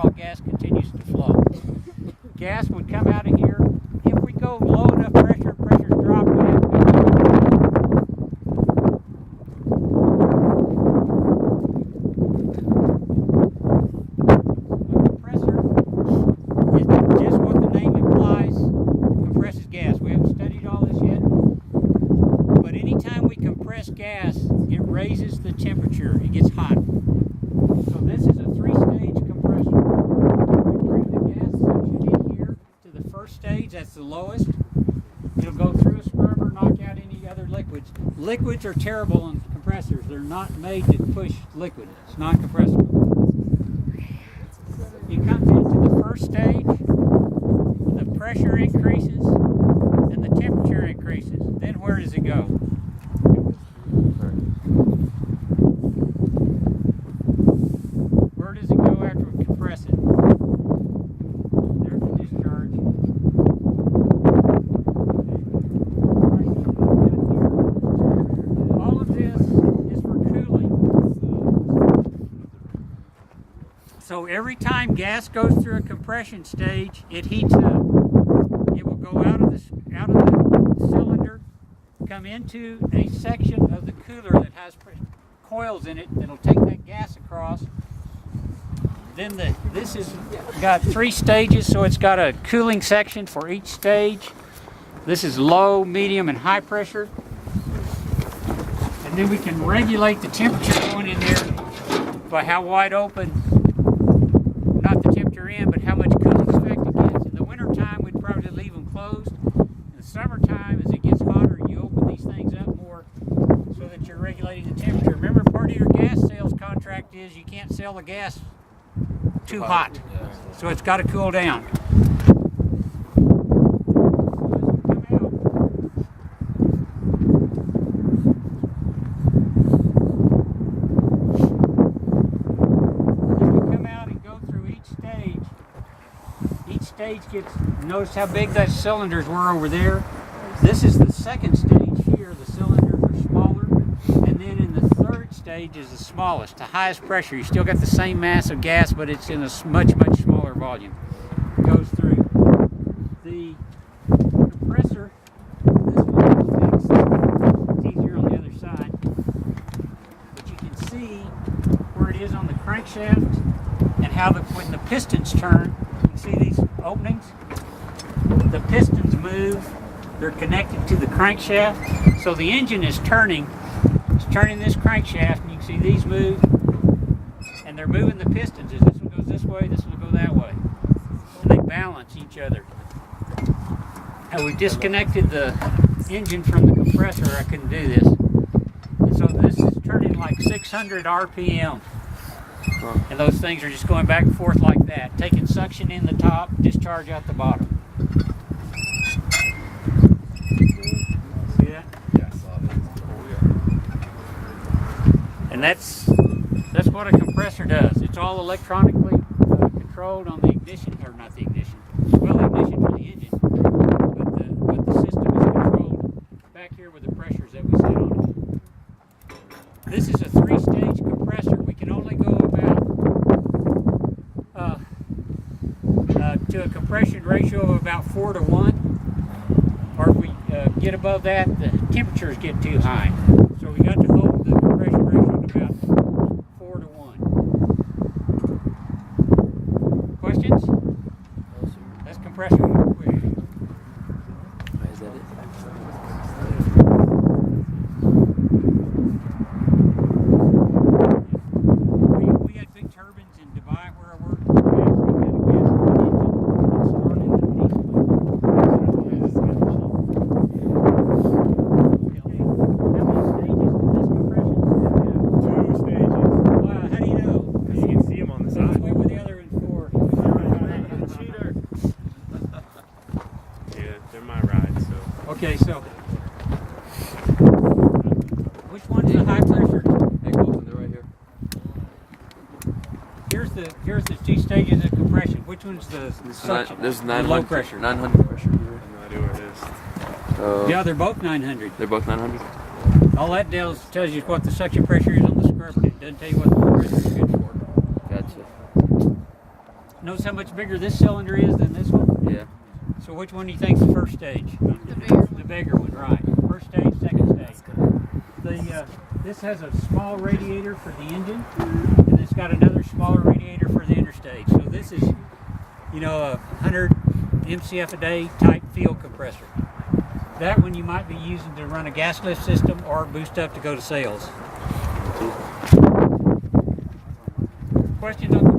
while gas continues to flow. Gas would come out of here. If we go low enough pressure, pressure's dropped, we have to go down. A compressor is just what the name implies, compresses gas. We haven't studied all this yet, but anytime we compress gas, it raises the temperature. It gets hot. So this is a three-stage compression. We bring the gas section in here to the first stage, that's the lowest. It'll go through a scrubber, knock out any other liquids. Liquids are terrible in compressors. They're not made to push liquid. It's non-compressible. It comes into the first stage, the pressure increases, and the temperature increases. Then where does it go? Where does it go after we compress it? There's the discharge. All of this is for cooling. So every time gas goes through a compression stage, it heats up. It will go out of the cylinder, come into a section of the cooler that has coils in it that'll take that gas across. Then this has got three stages, so it's got a cooling section for each stage. This is low, medium, and high pressure. And then we can regulate the temperature going in there by how wide open, not the temperature in, but how much cooling effect it gets. In the wintertime, we'd probably leave them closed. In the summertime, as it gets hotter, you open these things up more so that you're regulating the temperature. Remember, part of your gas sales contract is you can't sell the gas too hot, so it's got to cool down. Each stage gets, notice how big those cylinders were over there. This is the second stage here. The cylinders are smaller, and then in the third stage is the smallest, the highest pressure. You still got the same mass of gas, but it's in a much smaller volume. It goes through. The compressor, this one is fixed. It's easier on the other side. But you can see where it is on the crankshaft and how when the pistons turn, you can see these openings. The pistons move. They're connected to the crankshaft. So the engine is turning. It's turning this crankshaft, and you can see these move. And they're moving the pistons. As this one goes this way, this one will go that way. And they balance each other. Now we disconnected the engine from the compressor. I couldn't do this. And so this is turning like 600 RPM. And those things are just going back and forth like that, taking suction in the top, discharge out the bottom. See that? Yeah, I saw that. And that's what a compressor does. It's all electronically controlled on the ignition, or not the ignition, well, the ignition for the engine, but the system is controlled back here with the pressures that we set on it. This is a three-stage compressor. We can only go about to a compression ratio of about 4 to 1, or if we get above that, the temperatures get too high. So we got to hold the compression ratio at about 4 to 1. Questions? That's compressor real quick. Is that it? We had big turbines in Dubai where I worked. We actually had a gas engine that started in diesel. How many stages does this compression system have? 2 stages. Wow, how do you know? Because you can see them on the side. Wait with the other one for. Cheater. Yeah, they're my ride, so. Okay, so which one's the high pressure? Hey, Colton, they're right here. Here's the two stages of compression. Which one's the suction? There's The 900 low pressure. 900 pressure. I have no idea where it is. Yeah, they're both 900. They're both 900. All that tells you what the suction pressure is on the scrubber. It doesn't tell you what the pressure is good for. Gotcha. knows how much bigger this cylinder is than this one? Yeah. So which one do you think's the first stage? The bigger The bigger one, right. First stage, second stage. This has a small radiator for the engine, and it's got another smaller radiator for the interstage. So this is, you know, a 100 MCF a day type field compressor. That one you might be using to run a gas lift system or boost up to go to sales. Questions on